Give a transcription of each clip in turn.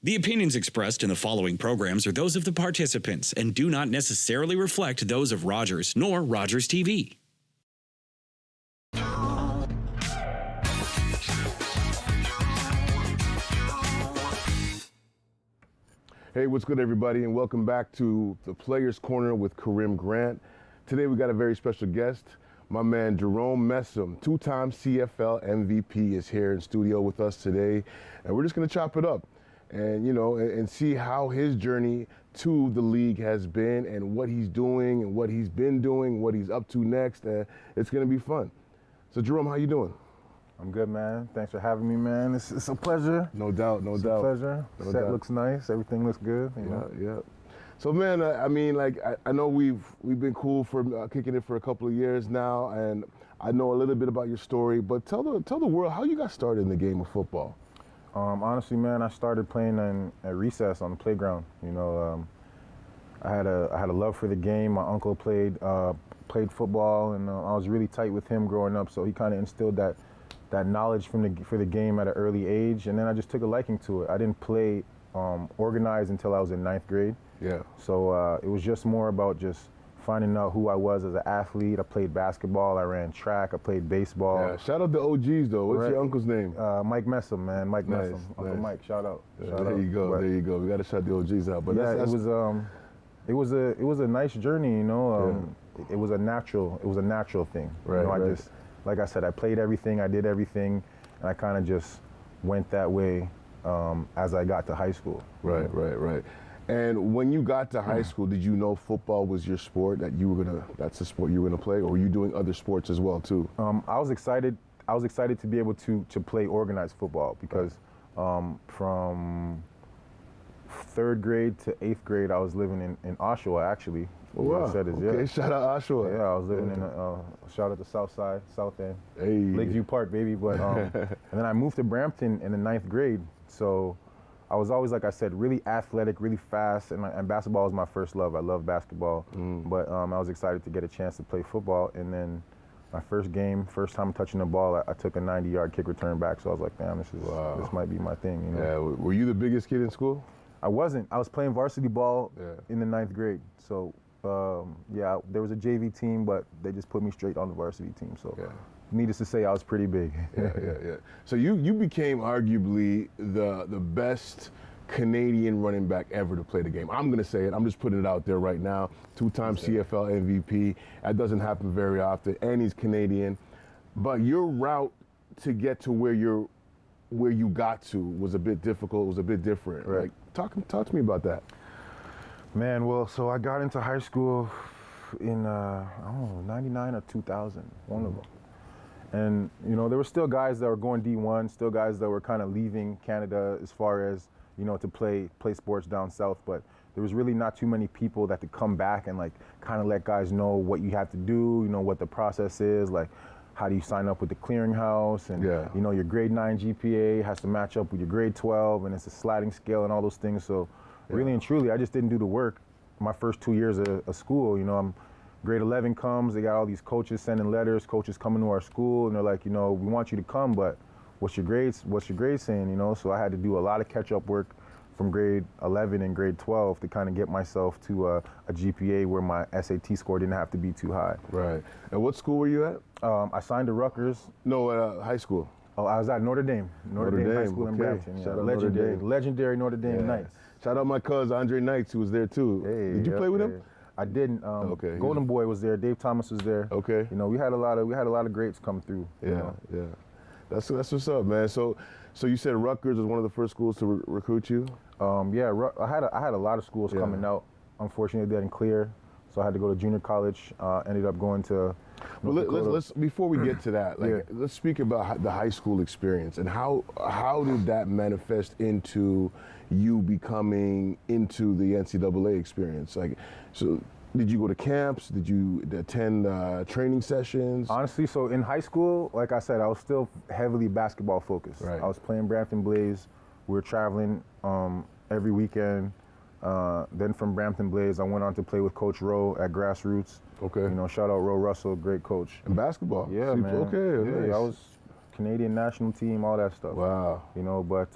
The opinions expressed in the following programs are those of the participants and do not necessarily reflect those of Rogers nor Rogers TV. Hey, what's good, everybody, and welcome back to the Players Corner with Karim Grant. Today we got a very special guest. My man Jerome Messam, two-time CFL MVP, is here in studio with us today, and we're just going to chop it up and, and see how his journey to the league has been and what he's doing and what he's been doing, what he's up to next. It's going to be fun. So, Jerome, how you doing? I'm good, man. Thanks for having me, man. It's a pleasure. No doubt, no doubt. It's a pleasure. No Set doubt. looks nice. Everything looks good. Yeah. So, man, I know we've been cool for kicking it for a couple of years now, and I know a little bit about your story. But tell the world how you got started in the game of football. Honestly, man, I started playing at recess on the playground. I had a love for the game. My uncle played football, and I was really tight with him growing up. So he kind of instilled that knowledge for the game at an early age, and then I just took a liking to it. I didn't play organized until I was in 9th grade. Yeah. So it was just more about just finding out who I was as an athlete. I played basketball, I ran track, I played baseball. Yeah. Shout out to OGs though. What's your uncle's name? Mike Messam, man. Mike Nice, Messam. Uncle nice. Mike, shout out. There you go. There you go. We got to shout the OGs out. But yeah, that's, it was a nice journey. It was a natural thing. Right, I right. just, like I said, I played everything, I did everything, and I kind of just went that way as I got to high school. Right. And when you got to high school, did you know football was your sport, that's the sport you were gonna play, or were you doing other sports as well too? I was excited to be able to play organized football because from 3rd grade to 8th grade, I was living in Oshawa, actually. Oh, wow. Okay, shout out Oshawa. Yeah, I was living in shout out to South Side, South End, Hey. Lakeview Park, baby. But and then I moved to Brampton in the 9th grade, so I was always, like I said, really athletic, really fast, and basketball was my first love. I love basketball, but I was excited to get a chance to play football. And then my first time touching the ball, I took a 90-yard kick return back. So I was like, damn, this might be my thing. Yeah. Were you the biggest kid in school? I wasn't. I was playing varsity ball in the 9th grade. So there was a JV team, but they just put me straight on the varsity team. So. Yeah. Needless to say, I was pretty big. Yeah. So you became arguably the best Canadian running back ever to play the game. I'm gonna say it. I'm just putting it out there right now. 2-time CFL MVP. That doesn't happen very often. And he's Canadian. But your route to get to where you got to was a bit difficult. It was a bit different. Right. Like, talk to me about that. Man, well, so I got into high school in 99 or 2000. One of them. And, there were still guys that were going D1, still guys that were kind of leaving Canada as far as, to play sports down south. But there was really not too many people that could come back and, kind of let guys know what you have to do, what the process is, how do you sign up with the clearinghouse, and, your grade 9 GPA has to match up with your grade 12, and it's a sliding scale and all those things. So really and truly, I just didn't do the work my first 2 years of school. Grade 11 comes, they got all these coaches sending letters, coaches coming to our school, and they're like, we want you to come, but what's your grades saying, So I had to do a lot of catch-up work from grade 11 and grade 12 to kind of get myself to a GPA where my SAT score didn't have to be too high. Right. And what school were you at? I signed to Rutgers. No, high school. Oh, I was at Notre Dame. Notre Dame High School in Brampton. Shout out Legendary Notre Dame Knights. Shout out my cousin, Andre Knights, who was there too. Hey, Did you play with him? I didn't. Golden Boy was there. Dave Thomas was there. Okay. We had a lot of greats come through. Yeah. That's what's up, man. So you said Rutgers was one of the first schools to recruit you? I had a lot of schools coming out. Unfortunately, they didn't clear, so I had to go to junior college. Ended up going to. Well, let's before we get to that, let's speak about the high school experience and how did that manifest into you becoming into the NCAA experience? So did you go to camps? Did you attend training sessions? Honestly, so in high school, like I said, I was still heavily basketball focused. Right. I was playing Brampton Blaze. We were traveling every weekend. Then from Brampton Blaze, I went on to play with Coach Rowe at Grassroots. Okay. Shout out Roe Russell, great coach. And basketball? Yeah, man. Okay, yeah, nice. I was Canadian national team, all that stuff. Wow. But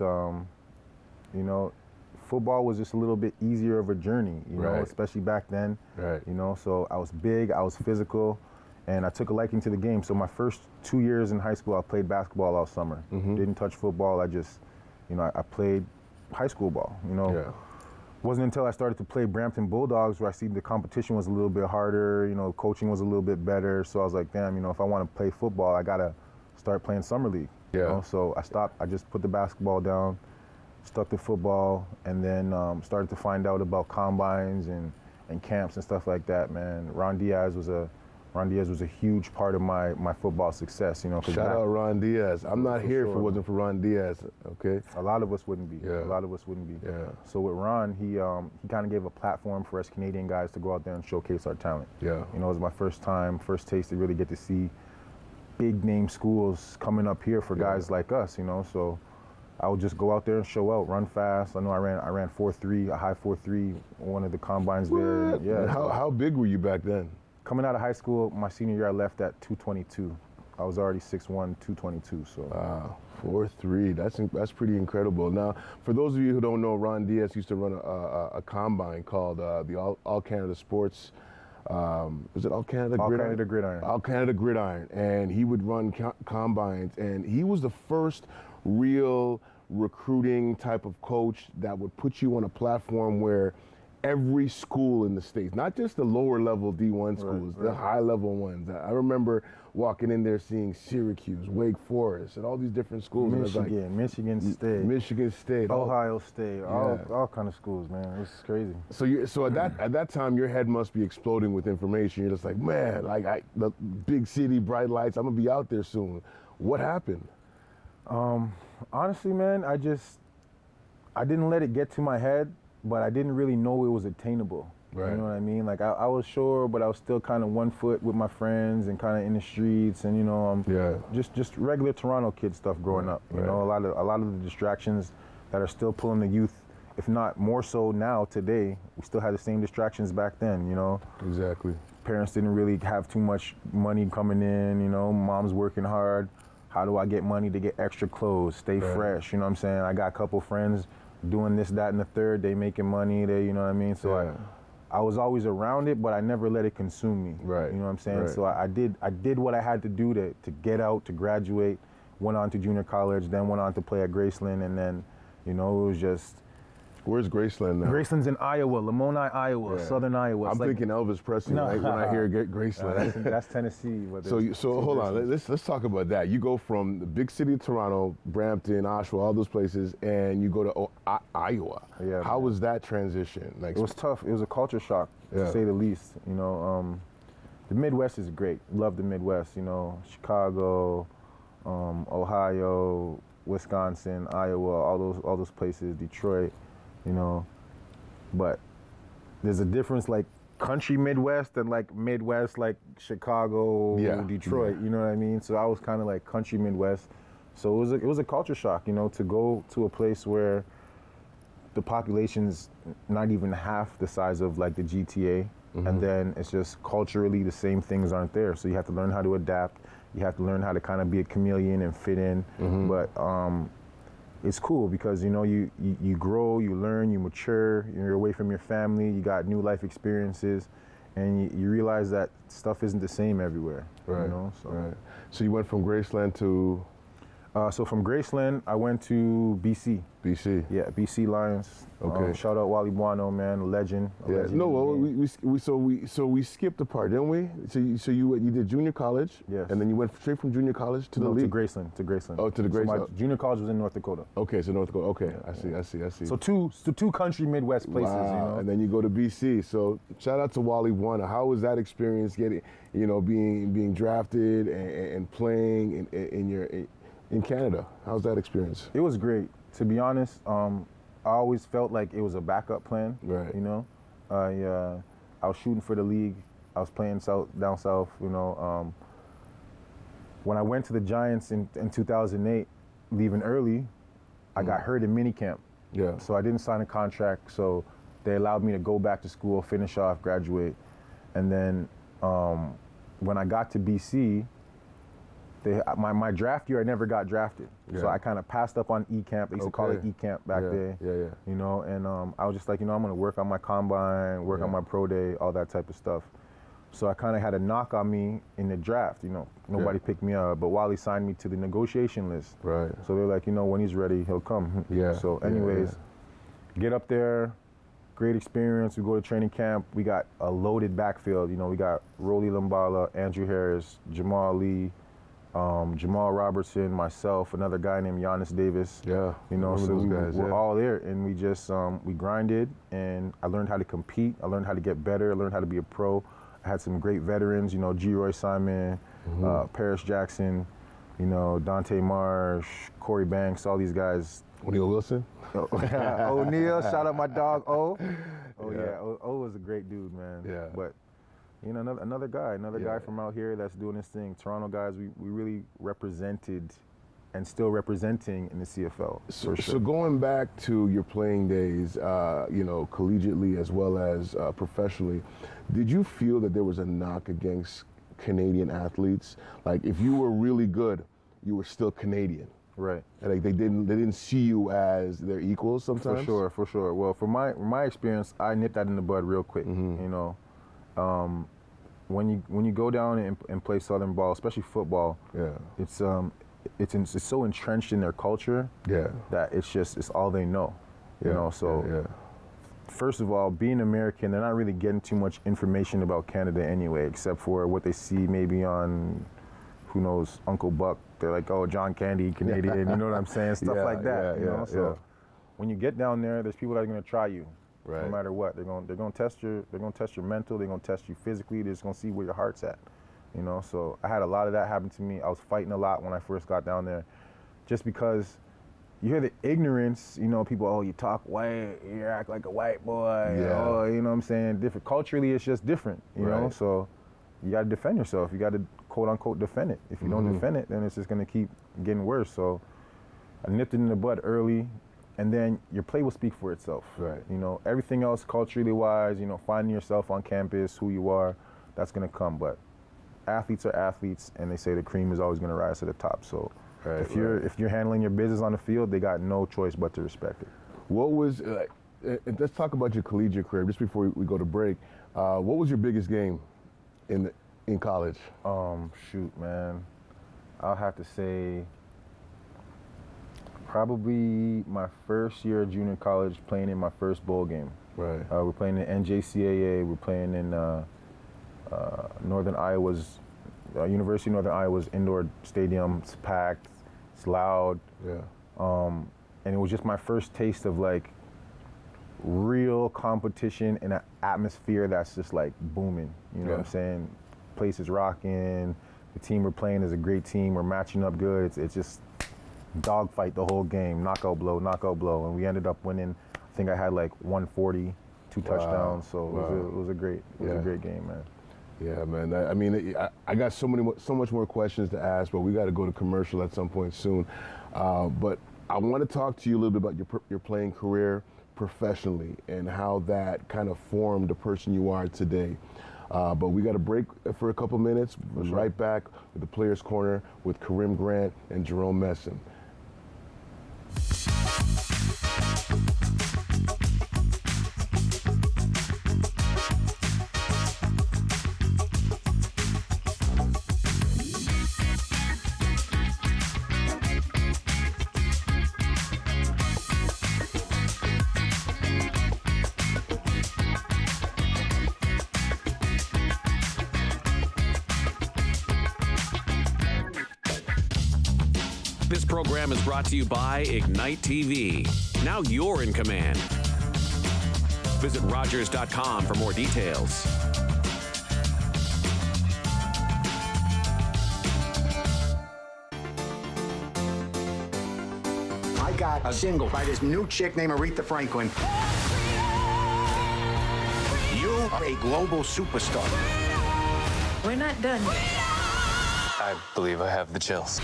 football was just a little bit easier of a journey, you know, Right. especially back then. Right. You know, so I was big, I was physical, and I took a liking to the game. So my first 2 years in high school, I played basketball all summer. Didn't touch football. I just, you know, I played high school ball, you know. Yeah. Wasn't until I started to play Brampton Bulldogs where I see the competition was a little bit harder, you know, coaching was a little bit better. So I was like, damn, you know, if I want to play football, I got to start playing summer league. You Yeah. know? So I stopped, I just put the basketball down, stuck to football, and then started to find out about combines and camps and stuff like that, man. Ron Diaz was a huge part of my football success, you know. Shout out Ron Diaz. I'm not For here if it sure. wasn't for Ron Diaz, okay? A lot of us wouldn't be. Yeah. A lot of us wouldn't be. Yeah. So with Ron, he kind of gave a platform for us Canadian guys to go out there and showcase our talent. Yeah. You know, it was my first taste to really get to see big name schools coming up here for guys like us, you know. So I would just go out there and show out, run fast. I know I ran 4.3, a high 4.3, one of the combines there. What? Yeah. How big were you back then? Coming out of high school, my senior year, I left at 222. I was already 6'1", 222. So. Wow, 4.3. That's pretty incredible. Now, for those of you who don't know, Ron Diaz used to run a combine called the All Canada Sports. Was it All Canada All Gridiron? Canada Gridiron. All Canada Gridiron, and he would run combines, and he was the first real recruiting type of coach that would put you on a platform where every school in the States, not just the lower level D1 schools, the high level ones. I remember walking in there seeing Syracuse, Wake Forest, and all these different schools. Michigan State. Michigan State. Ohio State, all kind of schools, man. It was crazy. So at that time, your head must be exploding with information. You're just like, man, the big city, bright lights. I'm gonna be out there soon. What happened? Honestly, man, I didn't let it get to my head, but I didn't really know it was attainable. Right. You know what I mean? Like I was sure, but I was still kind of 1 foot with my friends and kind of in the streets, and you know, just regular Toronto kid stuff growing up. You know, a lot of the distractions that are still pulling the youth, if not more so now today. We still had the same distractions back then. You know. Exactly. Parents didn't really have too much money coming in. You know, mom's working hard. How do I get money to get extra clothes, stay fresh? You know what I'm saying? I got a couple friends doing this, that, and the third. They making money. They, you know what I mean? So I was always around it, but I never let it consume me. Right. You know what I'm saying? Right. So I did what I had to do to get out, to graduate. Went on to junior college, then went on to play at Graceland, and then, you know, it was just. Where's Graceland now? Graceland's in Iowa, Lamoni, Iowa, southern Iowa. I'm thinking Elvis Presley when I hear Graceland. That's Tennessee. So hold on, let's talk about that. You go from the big city of Toronto, Brampton, Oshawa, all those places, and you go to Iowa. Yeah, How was that transition? Like, it was tough. It was a culture shock, to say the least. You know, the Midwest is great. Love the Midwest. You know, Chicago, Ohio, Wisconsin, Iowa, all those places, Detroit. You know, but there's a difference, like country Midwest and like Midwest, like Chicago, Detroit. You know what I mean? So I was kind of like country Midwest. So it was a culture shock, you know, to go to a place where the population's not even half the size of like the GTA, and then it's just culturally the same things aren't there. So you have to learn how to adapt. You have to learn how to kind of be a chameleon and fit in. But it's cool because, you know, you grow, you learn, you mature, you're away from your family, you got new life experiences, and you realize that stuff isn't the same everywhere. Right. You know? So you went from Graceland to? So from Graceland, I went to BC. BC. Yeah, BC Lions. Okay. Shout out Wally Buono, man, a legend. No, well, we skipped a part, didn't we? So you did junior college. Yes. And then you went straight from junior college to the league. To Graceland. Oh, to the Graceland. So my junior college was in North Dakota. Okay, so North Dakota. Okay, I see. So two country Midwest places. Wow. You know. And then you go to BC. So shout out to Wally Buono. How was that experience getting, you know, being drafted and playing in Canada? How's that experience? It was great. To be honest, I always felt like it was a backup plan. Right. You know, I was shooting for the league. I was playing down south. You know, when I went to the Giants in 2008, leaving early, I got hurt in minicamp. Yeah. So I didn't sign a contract. So they allowed me to go back to school, finish off, graduate, and then when I got to BC, My draft year, I never got drafted. Yeah. So I kind of passed up on E-Camp. They used to call it E-Camp back there. Yeah. You know, and I was just like, I'm going to work on my combine, work on my pro day, all that type of stuff. So I kind of had a knock on me in the draft. Nobody picked me up, but Wally signed me to the negotiation list. Right. So they're like, when he's ready, he'll come. Yeah. So anyways, get up there, great experience. We go to training camp. We got a loaded backfield. We got Rolly Lumbala, Andrew Harris, Jamal Lee, Jamal Robertson, myself, another guy named Giannis Davis. Yeah. So we're all there, and we just we grinded, and I learned how to compete. I learned how to get better. I learned how to be a pro. I had some great veterans, G. Roy Simon, Paris Jackson, Dante Marsh, Corey Banks, all these guys. O'Neal Wilson. O'Neal, shout out my dog O. O was a great dude, man. Yeah. But another guy from out here that's doing this thing. Toronto guys, we really represented and still representing in the CFL. So going back to your playing days, collegiately as well as professionally, did you feel that there was a knock against Canadian athletes? Like if you were really good, you were still Canadian. Right. And like they didn't see you as their equals sometimes? For sure. Well, from my experience, I nipped that in the bud real quick. When you go down and play Southern ball, especially football, it's so entrenched in their culture that it's all they know. First of all, being American, they're not really getting too much information about Canada anyway, except for what they see maybe on, who knows, Uncle Buck. They're like, oh, John Candy, Canadian, you know what I'm saying? Stuff like that, So when you get down there, there's people that are going to try you, no matter what. They're going to test your mental. They're going to test you physically. They're just going to see where your heart's at, So I had a lot of that happen to me. I was fighting a lot when I first got down there, just because you hear the ignorance, people, oh, you talk white, you act like a white boy, you know what I'm saying? Different. Culturally, it's just different, you know? So you got to defend yourself. You got to, quote unquote, defend it. If you don't defend it, then it's just going to keep getting worse. So I nipped it in the bud early, and then your play will speak for itself. Right. Everything else culturally wise, finding yourself on campus, who you are, that's going to come. But athletes are athletes, and they say the cream is always going to rise to the top. So if you're handling your business on the field, they got no choice but to respect it. What was, let's talk about your collegiate career just before we go to break. What was your biggest game in college? Shoot, man. I'll have to say probably my first year of junior college, playing in my first bowl game. Right. We're playing in NJCAA. We're playing in Northern Iowa's, University of Northern Iowa's indoor stadium. It's packed. It's loud. Yeah. And it was just my first taste of like real competition in an atmosphere that's just like booming. You know what I'm saying? Place is rocking. The team we're playing is a great team. We're matching up good. It's just dogfight the whole game, knockout blow, and we ended up winning. I think I had like 140, 2 touchdowns. So it was a great game, man. Yeah, man. I got so much more questions to ask, but we got to go to commercial at some point soon. But I want to talk to you a little bit about your playing career professionally and how that kind of formed the person you are today. But we got to break for a couple minutes. We'll be right back with the Players Corner with Karim Grant and Jerome Messam. This program is brought to you by Ignite TV. Now you're in command. Visit Rogers.com for more details. I got a single by this new chick named Aretha Franklin. You are a global superstar. We're not done yet. I believe I have the chills.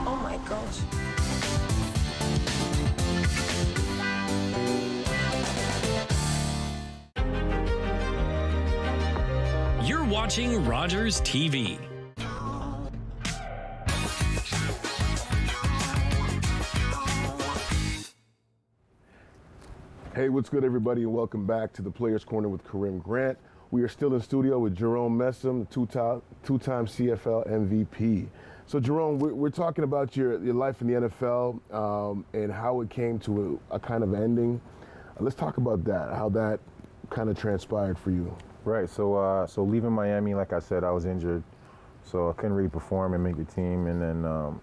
Oh my gosh. You're watching Rogers TV. Hey, what's good, everybody, and welcome back to the Players Corner with Karim Grant. We are still in studio with Jerome Messam, two-time CFL MVP. So, Jerome, we're talking about your life in the NFL and how it came to a kind of ending. Let's talk about that, how that kind of transpired for you. Right. So leaving Miami, like I said, I was injured, so I couldn't really perform and make the team. And then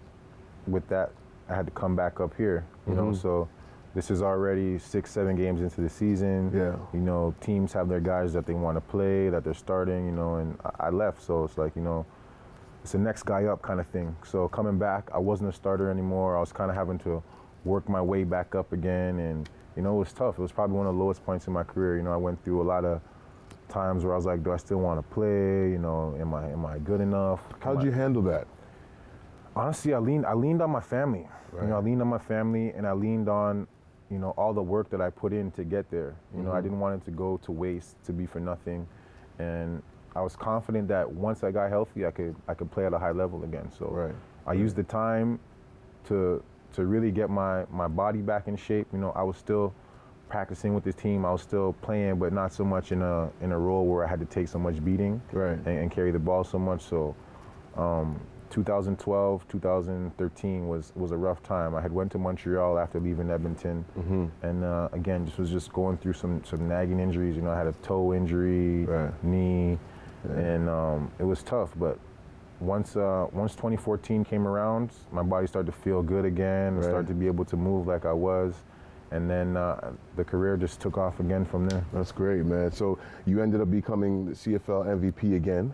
with that, I had to come back up here. You know, so this is already 6-7 games into the season. Yeah. You know, teams have their guys that they want to play, that they're starting. You know, and I left, so it's like, you know, it's the next guy up kind of thing. So coming back, I wasn't a starter anymore. I was kind of having to work my way back up again, and you know, it was tough. It was probably one of the lowest points in my career. You know, I went through a lot of times where I was like, do I still want to play? You know, am I good enough? How'd you handle that? Honestly, I leaned on my family. Right. You know, I leaned on my family, and I leaned on, you know, all the work that I put in to get there. You know, I didn't want it to go to waste, to be for nothing. And I was confident that once I got healthy, I could play at a high level again. So I used the time to really get my body back in shape. You know, I was still practicing with this team. I was still playing, but not so much in a role where I had to take so much beating and carry the ball so much. So 2012, 2013 was a rough time. I had went to Montreal after leaving Edmonton, and again, was just going through some nagging injuries. You know, I had a toe injury, knee, and it was tough. But once 2014 came around, my body started to feel good again, started to be able to move like I was, and then the career just took off again from there. That's great, man. So you ended up becoming the CFL MVP again.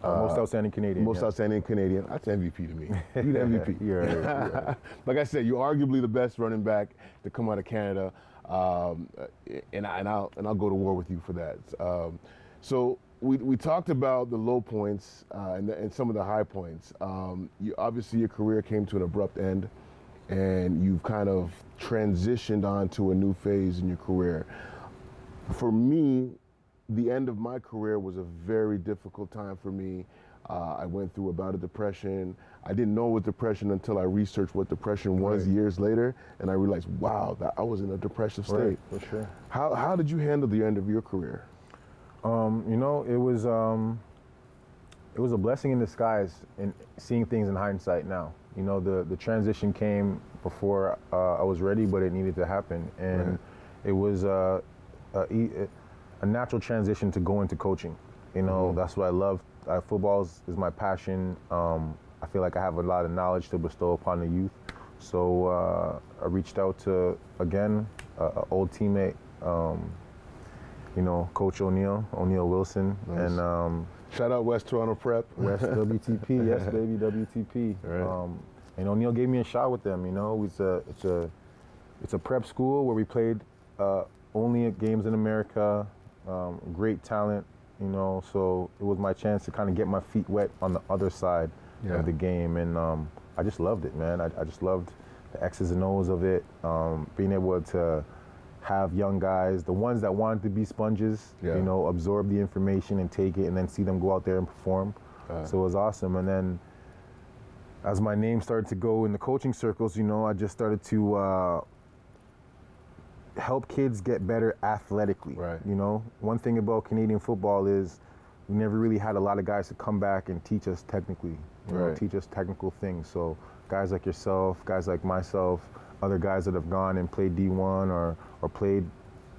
Most outstanding Canadian. Most outstanding Canadian. That's MVP to me. You're the MVP. Yeah. Like I said, you're arguably the best running back to come out of Canada, and I'll go to war with you for that. So we talked about the low points and some of the high points. Obviously, your career came to an abrupt end, and you've kind of transitioned on to a new phase in your career. For me, the end of my career was a very difficult time for me. I went through a bout of depression. I didn't know it was depression until I researched what depression was years later, and I realized, wow, that I was in a depressive state. For sure. How did you handle the end of your career? You know, it was a blessing in disguise in seeing things in hindsight now. You know, the transition came before I was ready, but it needed to happen, and it was a natural transition to go into coaching. You know, that's what I love. Football is my passion. I feel like I have a lot of knowledge to bestow upon the youth. So I reached out to, again, an old teammate, you know, Coach O'Neill Wilson. Nice. And shout out West Toronto Prep. West WTP, yes baby, WTP. Right. And O'Neill gave me a shot with them. You know, it's a prep school where we played only at games in America. Great talent, you know, so it was my chance to kind of get my feet wet on the other side of the game, and I just loved it, man. I just loved the X's and O's of it, being able to have young guys, the ones that wanted to be sponges, you know, absorb the information and take it, and then see them go out there and perform. So it was awesome. And then as my name started to go in the coaching circles, you know, I just started to help kids get better athletically. You know, one thing about Canadian football is we never really had a lot of guys to come back and teach us technically, you know, teach us technical things. So guys like yourself, guys like myself, other guys that have gone and played D1 or played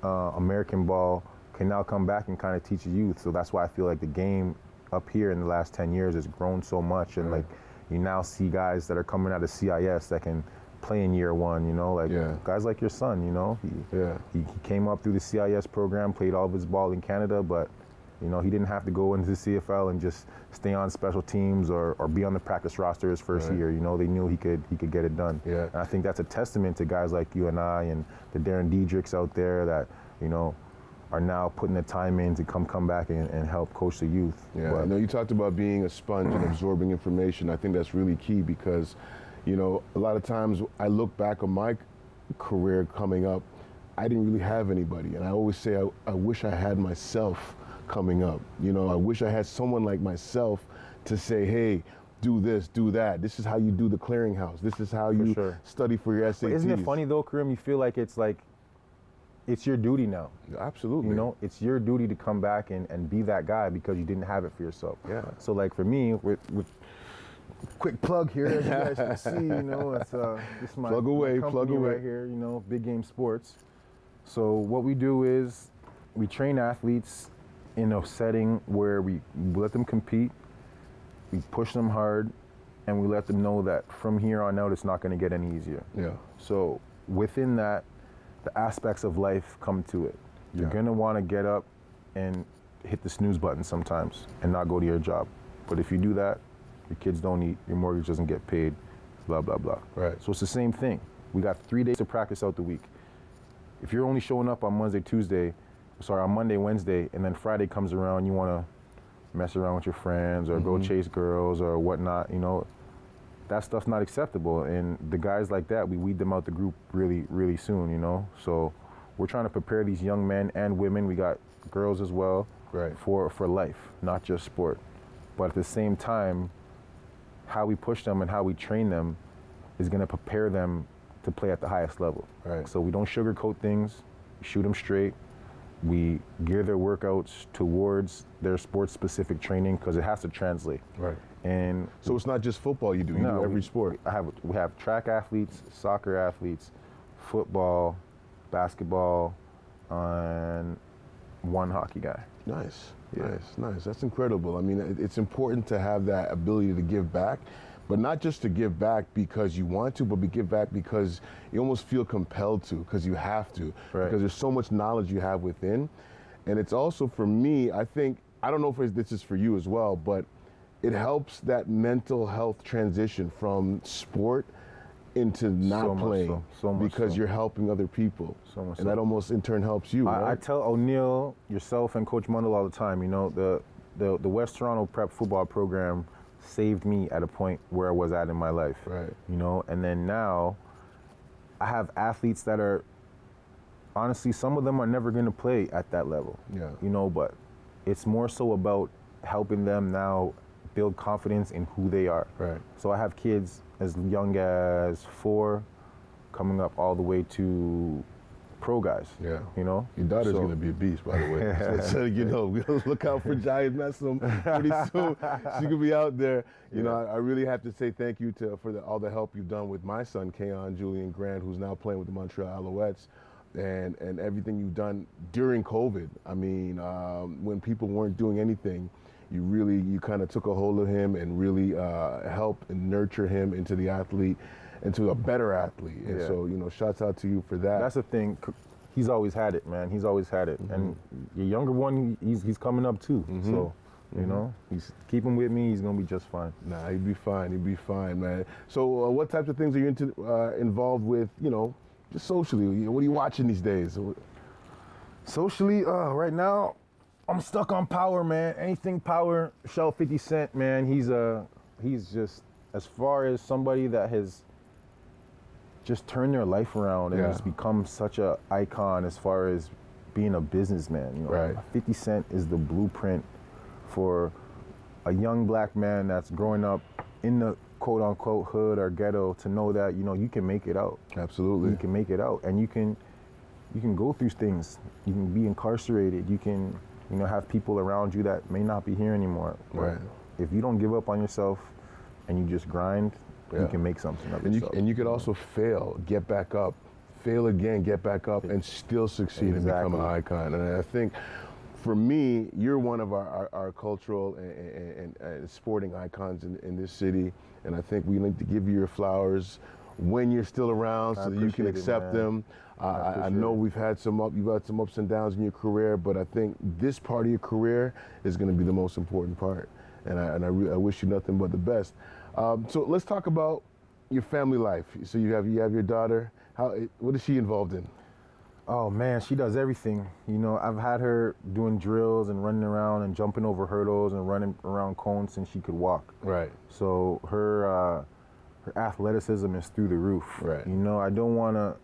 American ball can now come back and kind of teach youth. So that's why I feel like the game up here in the last 10 years has grown so much, and like you now see guys that are coming out of CIS that can play in year one, you know, like guys like your son, you know, he came up through the CIS program, played all of his ball in Canada, but you know, he didn't have to go into the CFL and just stay on special teams or be on the practice roster his first year. You know, they knew he could get it done. And I think that's a testament to guys like you and I and the Darren Diedrichs out there that, you know, are now putting the time in to come back and help coach the youth. I know you talked about being a sponge and absorbing information. I think that's really key because, you know, a lot of times I look back on my career coming up, I didn't really have anybody. And I always say I wish I had myself coming up. You know, I wish I had someone like myself to say, hey, do this, do that. This is how you do the clearinghouse. This is how you study for your SATs. But isn't it funny though, Karim? You feel like it's your duty now. Absolutely. You know, it's your duty to come back and be that guy because you didn't have it for yourself. Yeah. So like for me, with quick plug here, as you guys can see, you know, it's this is my plug away right here, you know, Big Game Sports. So what we do is we train athletes in a setting where we let them compete, we push them hard, and we let them know that from here on out, it's not going to get any easier. Yeah. So within that, the aspects of life come to it. You're going to want to get up and hit the snooze button sometimes and not go to your job. But if you do that, your kids don't eat, your mortgage doesn't get paid, blah, blah, blah. Right. So it's the same thing. We got 3 days of practice out the week. If you're only showing up on on Monday, Wednesday, and then Friday comes around, you want to mess around with your friends or go chase girls or whatnot, you know, that stuff's not acceptable. And the guys like that, we weed them out the group really, really soon, you know? So we're trying to prepare these young men and women, we got girls as well, for life, not just sport. But at the same time, how we push them and how we train them is going to prepare them to play at the highest level. Right. So we don't sugarcoat things, we shoot them straight. We gear their workouts towards their sports-specific training because it has to translate. Right. And so it's not just football you do. You do every sport. We have track athletes, soccer athletes, football, basketball, and one hockey guy. Nice. Nice. That's incredible. I mean, it's important to have that ability to give back, but not just to give back because you want to, but give back because you almost feel compelled to, because you have to, because there's so much knowledge you have within. And it's also, for me, I think, I don't know if this is for you as well, but it helps that mental health transition from sport into not playing because you're helping other people. And that almost in turn helps you, right? I tell O'Neill, yourself, and Coach Mundell all the time, you know, the West Toronto prep football program saved me at a point where I was at in my life. Right. You know, and then now I have athletes that are, honestly, some of them are never going to play at that level. Yeah. You know, but it's more so about helping them now build confidence in who they are. Right. So I have kids as young as 4 coming up all the way to pro guys. Yeah. You know? Your daughter's going to be a beast, by the way. So, you know, look out for Giant Messam pretty soon. She could be out there. You know, I really have to say thank you for all the help you've done with my son, Kayon Julian Grant, who's now playing with the Montreal Alouettes, and everything you've done during COVID. I mean, when people weren't doing anything, you kind of took a hold of him and really helped and nurture him into the athlete, into a better athlete. And so, you know, shouts out to you for that. That's the thing. He's always had it, man. He's always had it. And your younger one, he's coming up too. So, you know, he's keep him with me. He's gonna be just fine. Nah, he'd be fine. He'd be fine, man. So, what types of things are you involved with? You know, just socially. What are you watching these days? Socially, right now, I'm stuck on Power, man. Anything Power, Shell 50 Cent, man. He's just, as far as somebody that has just turned their life around and has become such a icon as far as being a businessman. You know, 50 Cent is the blueprint for a young black man that's growing up in the quote unquote hood or ghetto to know that, you know, you can make it out. Absolutely. You can make it out, and you can go through things. You can be incarcerated. You can, you know, have people around you that may not be here anymore. Right. If you don't give up on yourself and you just grind, you can make something of yourself. And you could also fail, get back up, fail again, get back up, and still succeed and become an icon. And I think, for me, you're one of our cultural and sporting icons in this city. And I think we need to give you your flowers when you're still around so that you can accept them. I know you've had some ups and downs in your career, but I think this part of your career is going to be the most important part. And I wish you nothing but the best. So let's talk about your family life. So you have your daughter. What is she involved in? Oh man, she does everything. You know, I've had her doing drills and running around and jumping over hurdles and running around cones since she could walk. Right. So her athleticism is through the roof. Right. You know, I don't want to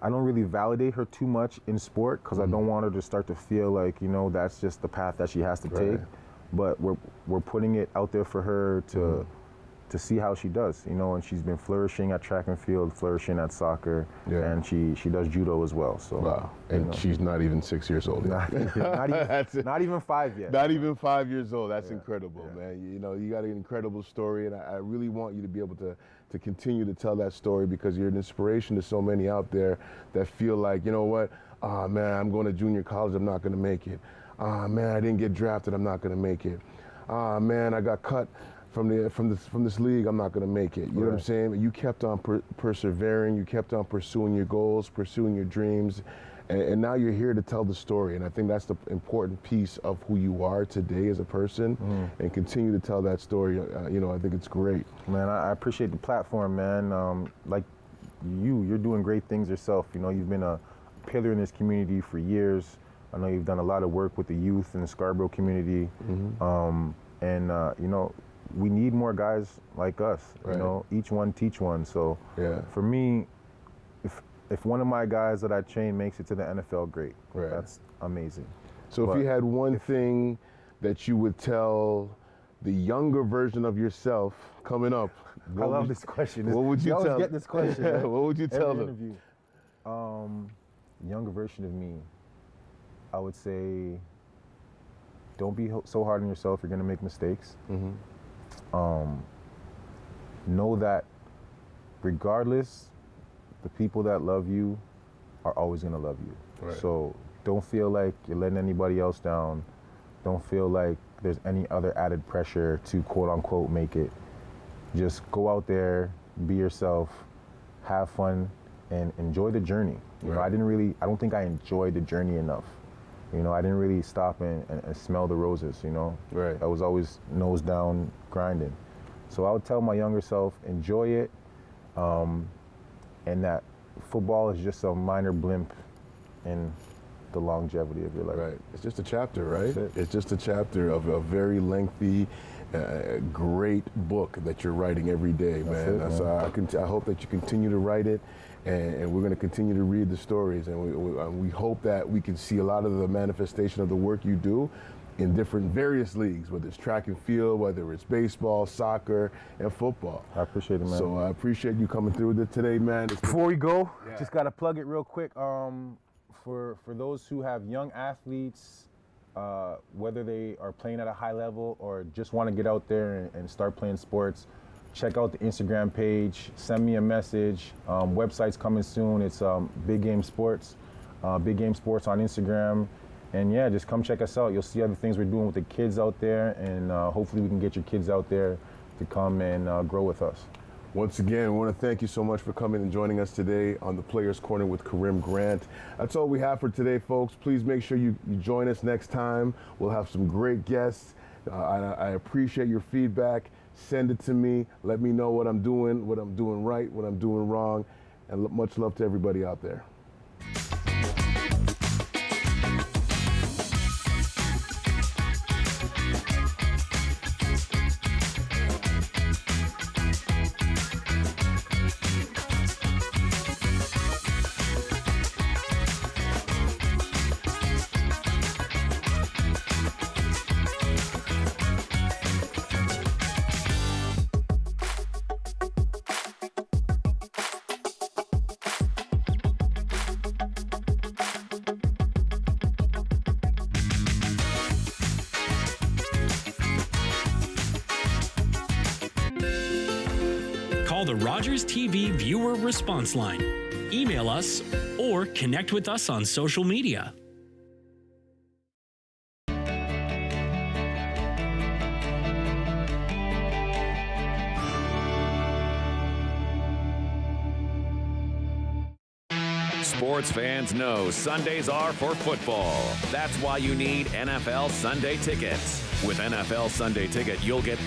I don't really validate her too much in sport because I don't want her to start to feel like, you know, that's just the path that she has to take. But we're putting it out there for her to see how she does, you know, and she's been flourishing at track and field, flourishing at soccer, and she does judo as well. So wow, and she's not even 6 years old. Not even 5 yet. Not even 5 years old. That's incredible, man. You know, you got an incredible story, and I really want you to be able to continue to tell that story because you're an inspiration to so many out there that feel like, you know what, man, I'm going to junior college, I'm not going to make it. Man, I didn't get drafted, I'm not going to make it. Man, I got cut from this league, I'm not going to make it. You know what I'm saying? You kept on persevering, you kept on pursuing your goals, pursuing your dreams, and now you're here to tell the story. And I think that's the important piece of who you are today as a person, and continue to tell that story. You know, I think it's great. Man, I appreciate the platform, man. Like you're doing great things yourself. You know, you've been a pillar in this community for years. I know you've done a lot of work with the youth in the Scarborough community. You know, we need more guys like us, you know, each one teach one. So for me, if one of my guys that I train makes it to the NFL, great. That's amazing. So if you had one thing that you would tell the younger version of yourself coming up, I love this question. What would you tell? I always get this question. What would you tell them? Interview. Younger version of me, I would say, don't be so hard on yourself. You're gonna make mistakes. Know that regardless, the people that love you are always gonna love you. So don't feel like you're letting anybody else down. Don't feel like there's any other added pressure to quote unquote make it. Just go out there, be yourself, have fun, and enjoy the journey. You know, I don't think I enjoyed the journey enough. You know, I didn't really stop and smell the roses, you know? I was always nose down grinding. So I would tell my younger self, enjoy it, and that football is just a minor blimp in the longevity of your life. It's just a chapter, right? It's just a chapter of a very lengthy, great book that you're writing every day, man. I hope that you continue to write it, and we're going to continue to read the stories, and we hope that we can see a lot of the manifestation of the work you do in different various leagues, whether it's track and field, whether it's baseball, soccer, and football. I appreciate it, man. So I appreciate you coming through today, man. Before we go, just got to plug it real quick. For those who have young athletes, whether they are playing at a high level or just want to get out there and start playing sports, check out the Instagram page, send me a message. Website's coming soon. It's Big Game Sports, Big Game Sports on Instagram. And yeah, just come check us out. You'll see other things we're doing with the kids out there, and hopefully we can get your kids out there to come and grow with us. Once again, I want to thank you so much for coming and joining us today on the Players Corner with Karim Grant. That's all we have for today, folks. Please make sure you join us next time. We'll have some great guests. I appreciate your feedback. Send it to me. Let me know what I'm doing right, what I'm doing wrong, and much love to everybody out there. Call the Rogers TV viewer response line. Email us or connect with us on social media. Sports fans know Sundays are for football. That's why you need NFL Sunday Tickets. With NFL Sunday Ticket, you'll get